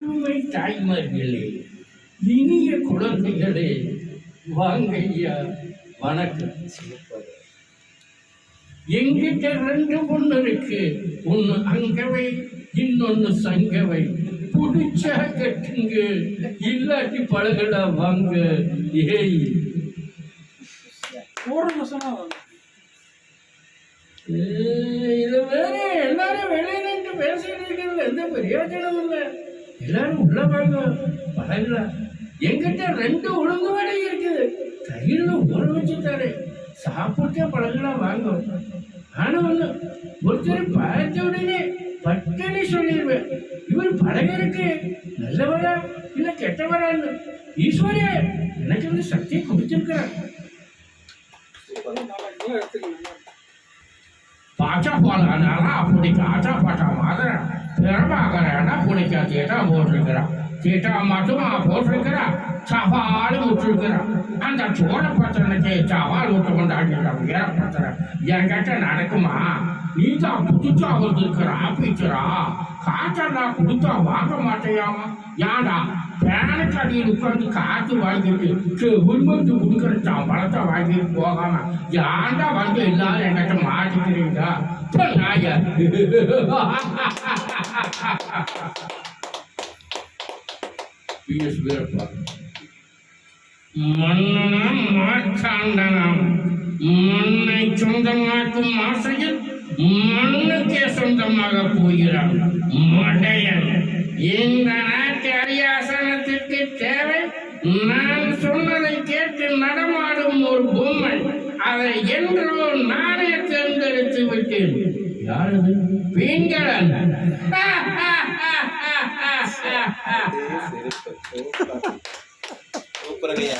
தாய்மார்களே, இனிய குழந்தைகளே, வாங்க ஐயா, வணக்கம். எங்கிட்ட 2 பொண்ணு இருக்கு. ஒன்னு அங்கவை, இன்னொன்னு சங்கவை. புடிச்சா கட்டுங்க, இல்லாட்டி பழகடா வாங்க. ஏய் இது வேற எல்லாரும் வெளியிட்டு பேசிட்டு இருக்கிறது எந்த பிரயோஜனம் இல்லை. எல்லாரும் உள்ள வாங்க, பழகலாம். என்கிட்ட 2 உளுந்து வடை இருக்குது, கையில ஊற வச்சு தரேன், சாப்பிட்டே பழகலாம் வாங்க. ஆனா ஒண்ணு, ஒருத்தர் பார்த்த உடனே பட்டனே சொல்லிடுவேன், இவர் பழகருக்கு நல்லவரா இல்ல கெட்டவரான்னு. ஈஸ்வரே எனக்கு வந்து சக்தியை கொடுத்திருக்கிறார். பாச்சா போலானா அப்படி காச்சா பாட்டா மாதிரி பெருமாகறனா புடிக்கா தீட்டா போட்டிருக்கிறான். தீட்டா மட்டுமா போட்டிருக்கிறான், சவால் விட்டுருக்கிறான். அந்த சோழ பத்திரனுக்கு சவால் விட்டு கொண்டாடிட்டான். வேற பத்திரம் என்கிட்ட நடக்குமா? நீ தான் புதுச்சா வந்திருக்கிற ஆபீச்சரா, காற்றெல்லாம் கொடுத்தா வாங்க மாட்டேயாமா? ஏன்டா பேனுக்கு அடியில் உட்காந்து காற்று வாங்கிட்டு உண்மைக்கு கொடுக்குற பழத்தை வாங்கிட்டு போகாம ஏன்டா வந்து எல்லாரும் என்கிட்ட மாட்டிக்கிறீங்க? மன்னனம் மாற்றாண்டனம், மண்ணை சொந்தமாக்கும் ஆசையில் மண்ணுக்கே சொந்தமாக போகிறான் மடையன். இந்த நாட்டு அரியாசனத்திற்கு தேவை நான் சொன்னதை கேட்டு நடமாடும் ஒரு பொம்மை. அதை என்றோ நானே தேர்ந்தெடுத்து விட்டேன். யாரது? பிங்களன். சூப்பரங்க.